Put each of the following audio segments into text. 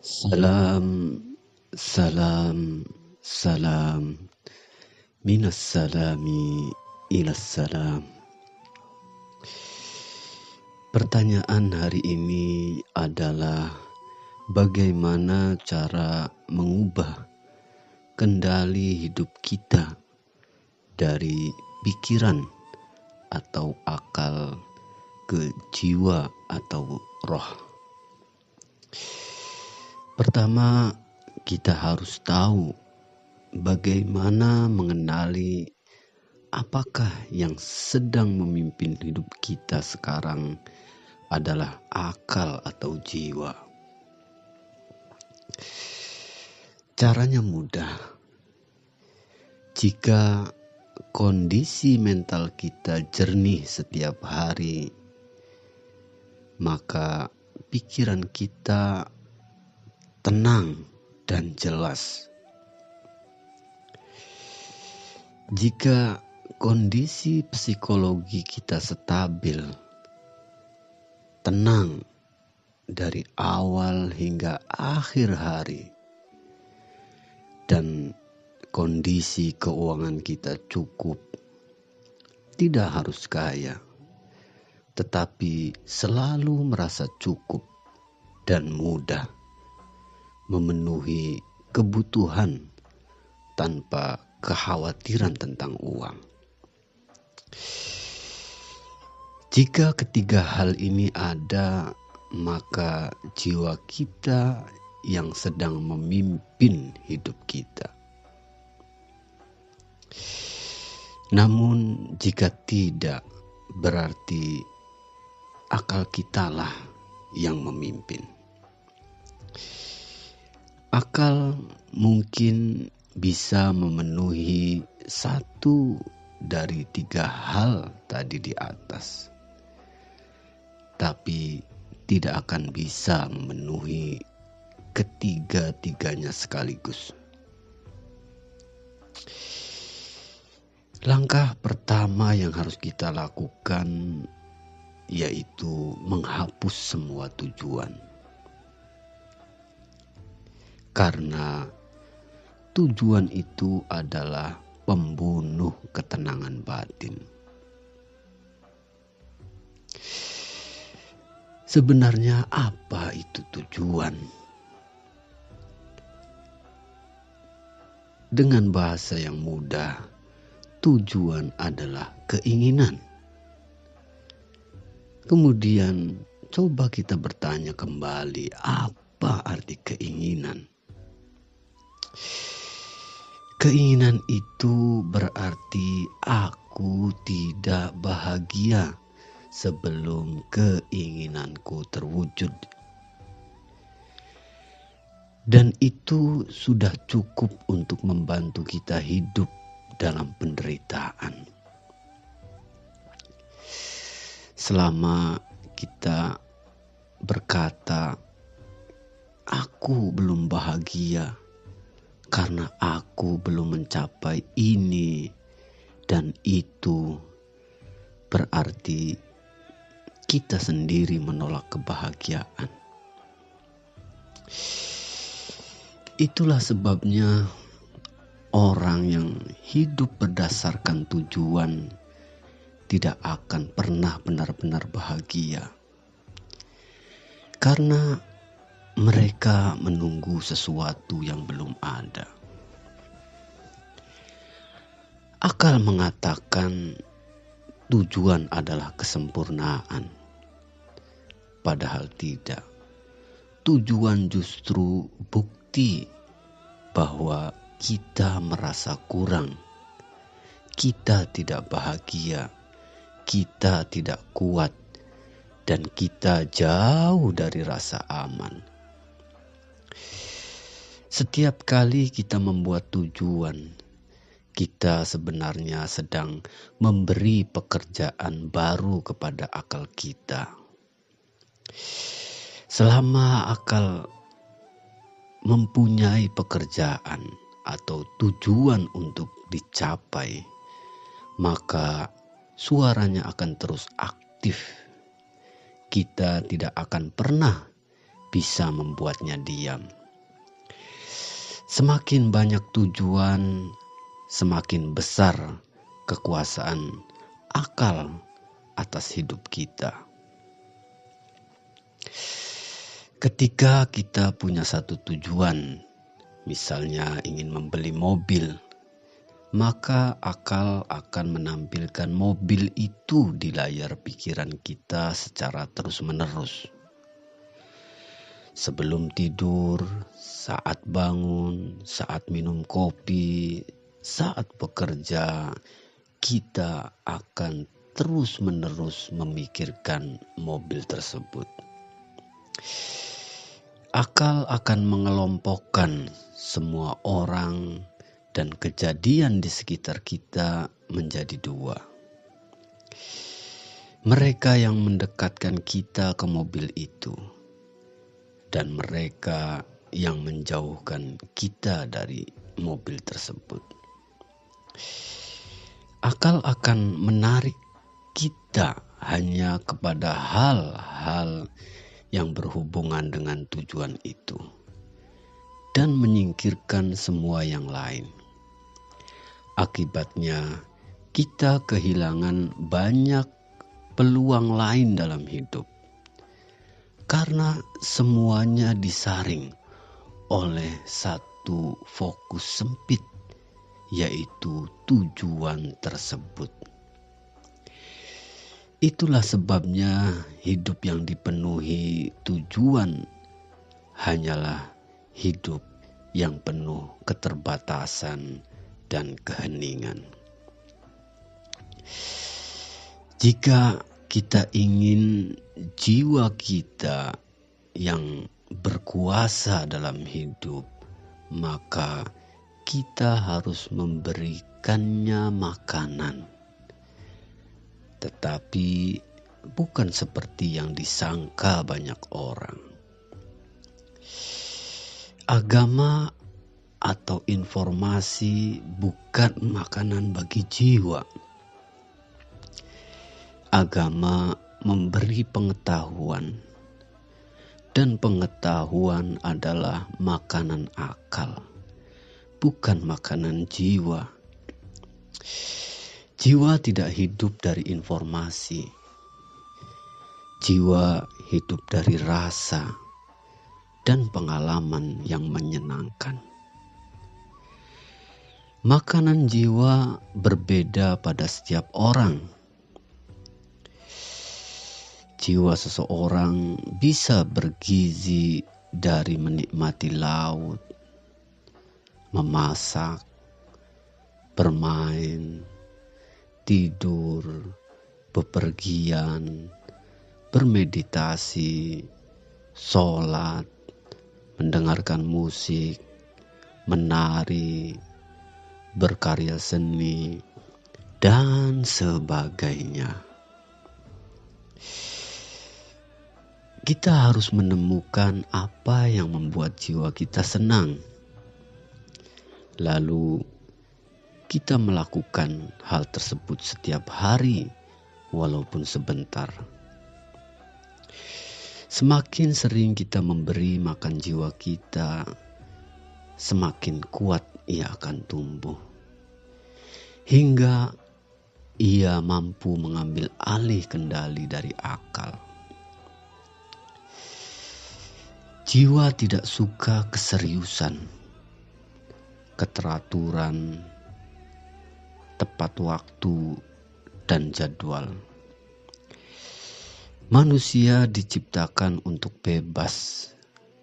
Salam, salam, salam, minas salami ilas salam. Pertanyaan hari ini adalah bagaimana cara mengubah kendali hidup kita dari pikiran atau akal ke jiwa atau roh. Pertama, kita harus tahu bagaimana mengenali apakah yang sedang memimpin hidup kita sekarang adalah akal atau jiwa. Caranya mudah. Jika kondisi mental kita jernih setiap hari, maka pikiran kita tenang dan jelas. Jika kondisi psikologi kita stabil, tenang dari awal hingga akhir hari, dan kondisi keuangan kita cukup, tidak harus kaya, tetapi selalu merasa cukup dan mudah memenuhi kebutuhan tanpa kekhawatiran tentang uang. Jika ketiga hal ini ada, maka jiwa kita yang sedang memimpin hidup kita. Namun jika tidak, berarti akal kitalah yang memimpin. Akal mungkin bisa memenuhi satu dari tiga hal tadi di atas, tapi tidak akan bisa memenuhi ketiga-tiganya sekaligus. Langkah pertama yang harus kita lakukan yaitu menghapus semua tujuan. Karena tujuan itu adalah pembunuh ketenangan batin. Sebenarnya apa itu tujuan? Dengan bahasa yang mudah, tujuan adalah keinginan. Kemudian coba kita bertanya kembali, apa arti keinginan? Keinginan itu berarti aku tidak bahagia sebelum keinginanku terwujud. Dan itu sudah cukup untuk membantu kita hidup dalam penderitaan. Selama kita berkata, aku belum bahagia karena aku belum mencapai ini dan itu, berarti kita sendiri menolak kebahagiaan. Itulah sebabnya orang yang hidup berdasarkan tujuan tidak akan pernah benar-benar bahagia. Karena mereka menunggu sesuatu yang belum ada. Akal mengatakan tujuan adalah kesempurnaan. Padahal tidak. Tujuan justru bukti bahwa kita merasa kurang. Kita tidak bahagia. Kita tidak kuat. Dan kita jauh dari rasa aman. Setiap kali kita membuat tujuan, kita sebenarnya sedang memberi pekerjaan baru kepada akal kita. Selama akal mempunyai pekerjaan atau tujuan untuk dicapai, maka suaranya akan terus aktif. Kita tidak akan pernah bisa membuatnya diam. Semakin banyak tujuan, semakin besar kekuasaan akal atas hidup kita. Ketika kita punya satu tujuan, misalnya ingin membeli mobil, maka akal akan menampilkan mobil itu di layar pikiran kita secara terus-menerus. Sebelum tidur, saat bangun, saat minum kopi, saat bekerja, kita akan terus-menerus memikirkan mobil tersebut. Akal akan mengelompokkan semua orang dan kejadian di sekitar kita menjadi dua. Mereka yang mendekatkan kita ke mobil itu, dan mereka yang menjauhkan kita dari mobil tersebut. Akal akan menarik kita hanya kepada hal-hal yang berhubungan dengan tujuan itu dan menyingkirkan semua yang lain. Akibatnya, kita kehilangan banyak peluang lain dalam hidup karena semuanya disaring oleh satu fokus sempit, yaitu tujuan tersebut. Itulah sebabnya hidup yang dipenuhi tujuan hanyalah hidup yang penuh keterbatasan dan keheningan. Jika kita ingin jiwa kita yang berkuasa dalam hidup, maka kita harus memberikannya makanan. Tetapi bukan seperti yang disangka banyak orang. Agama atau informasi bukan makanan bagi jiwa. Agama memberi pengetahuan, dan pengetahuan adalah makanan akal, bukan makanan jiwa. Jiwa tidak hidup dari informasi. Jiwa hidup dari rasa dan pengalaman yang menyenangkan. Makanan jiwa berbeda pada setiap orang. Jiwa seseorang bisa bergizi dari menikmati laut, memasak, bermain, tidur, bepergian, bermeditasi, sholat, mendengarkan musik, menari, berkarya seni, dan sebagainya. Kita harus menemukan apa yang membuat jiwa kita senang. Lalu kita melakukan hal tersebut setiap hari, walaupun sebentar. Semakin sering kita memberi makan jiwa kita, semakin kuat ia akan tumbuh. Hingga ia mampu mengambil alih kendali dari akal. Jiwa tidak suka keseriusan, keteraturan, tepat waktu, dan jadwal. Manusia diciptakan untuk bebas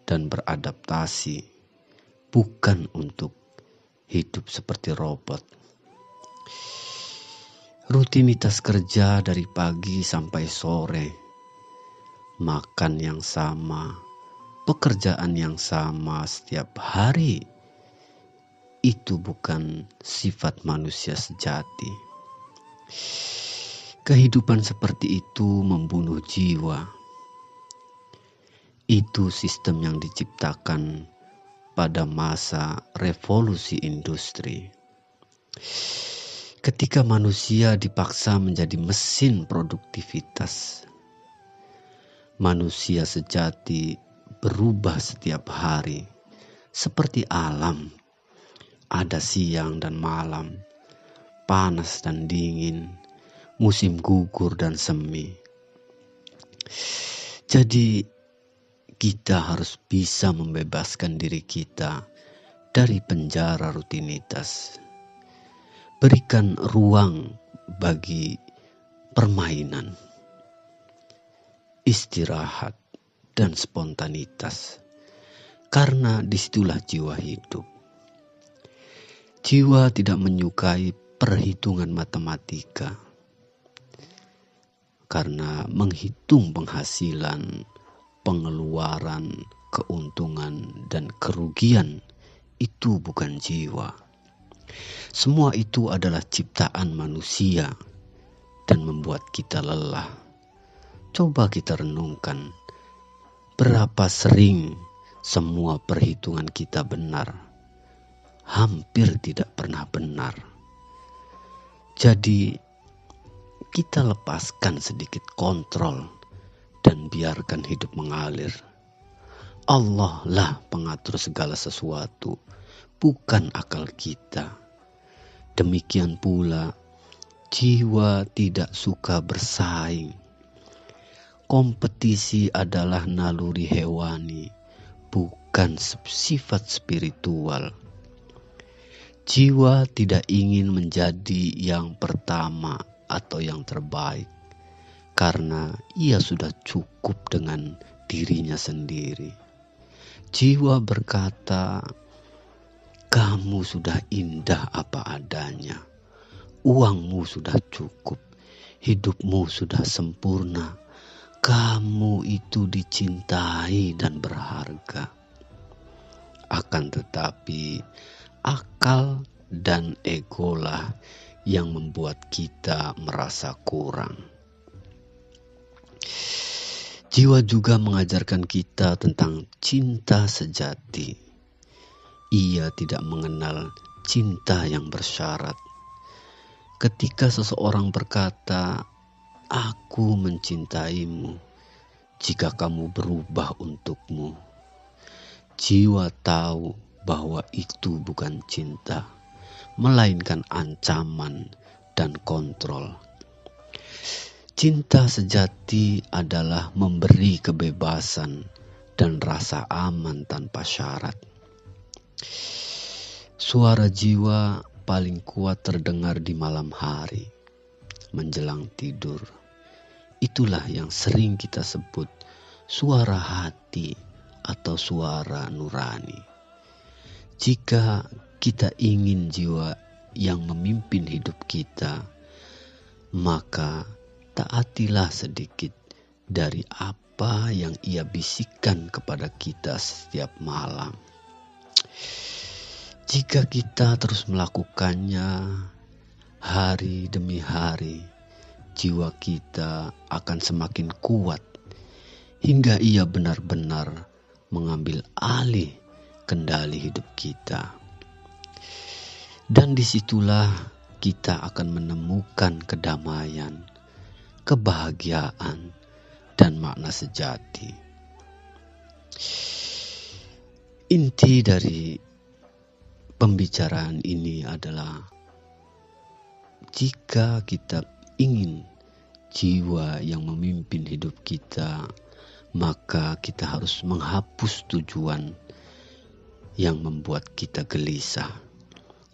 dan beradaptasi, bukan untuk hidup seperti robot. Rutinitas kerja dari pagi sampai sore, makan yang sama, pekerjaan yang sama setiap hari, itu bukan sifat manusia sejati. Kehidupan seperti itu membunuh jiwa. Itu sistem yang diciptakan pada masa revolusi industri. Ketika manusia dipaksa menjadi mesin produktivitas, manusia sejati berubah setiap hari, seperti alam. Ada siang dan malam, panas dan dingin, musim gugur dan semi. Jadi kita harus bisa membebaskan diri kita dari penjara rutinitas. Berikan ruang bagi permainan, istirahat, dan spontanitas. Karena disitulah jiwa hidup. Jiwa tidak menyukai perhitungan matematika. Karena menghitung penghasilan, pengeluaran, keuntungan, dan kerugian itu bukan jiwa. Semua itu adalah ciptaan manusia dan membuat kita lelah. Coba kita renungkan, berapa sering semua perhitungan kita benar? Hampir tidak pernah benar. Jadi kita lepaskan sedikit kontrol dan biarkan hidup mengalir. Allah lah pengatur segala sesuatu, bukan akal kita. Demikian pula, jiwa tidak suka bersaing. Kompetisi adalah naluri hewani, bukan sifat spiritual. Jiwa tidak ingin menjadi yang pertama atau yang terbaik, karena ia sudah cukup dengan dirinya sendiri. Jiwa berkata, kamu sudah indah apa adanya, uangmu sudah cukup, hidupmu sudah sempurna, kamu itu dicintai dan berharga. Akan tetapi, akal dan egolah yang membuat kita merasa kurang. Jiwa juga mengajarkan kita tentang cinta sejati. Ia tidak mengenal cinta yang bersyarat. Ketika seseorang berkata, aku mencintaimu jika kamu berubah untukmu, jiwa tahu bahwa itu bukan cinta, melainkan ancaman dan kontrol. Cinta sejati adalah memberi kebebasan dan rasa aman tanpa syarat. Suara jiwa paling kuat terdengar di malam hari, menjelang tidur. Itulah yang sering kita sebut suara hati atau suara nurani. Jika kita ingin jiwa yang memimpin hidup kita, maka taatilah sedikit dari apa yang ia bisikkan kepada kita setiap malam. Jika kita terus melakukannya hari demi hari, jiwa kita akan semakin kuat hingga ia benar-benar mengambil alih kendali hidup kita. Dan disitulah kita akan menemukan kedamaian, kebahagiaan, dan makna sejati. Inti dari pembicaraan ini adalah jika kita ingin jiwa yang memimpin hidup kita, maka kita harus menghapus tujuan yang membuat kita gelisah.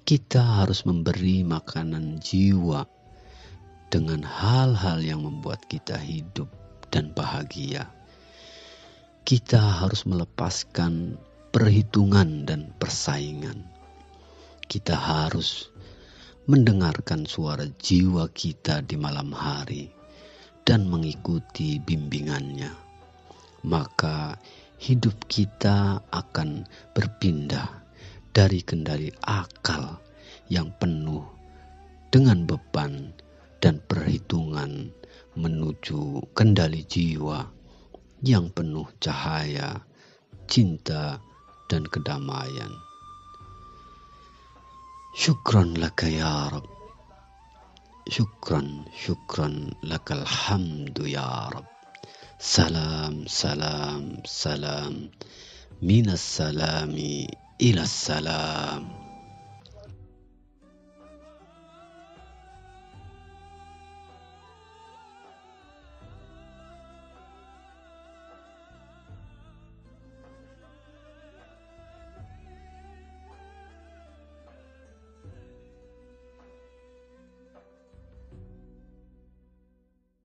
Kita harus memberi makanan jiwa dengan hal-hal yang membuat kita hidup dan bahagia. Kita harus melepaskan perhitungan dan persaingan. Kita harus mendengarkan suara jiwa kita di malam hari dan mengikuti bimbingannya. Maka hidup kita akan berpindah dari kendali akal yang penuh dengan beban dan perhitungan menuju kendali jiwa yang penuh cahaya, cinta, dan kedamaian. Syukran laka ya Rab. Syukran lakal hamdu ya Rab. Salam, salam, salam. Minas salami ilas salam.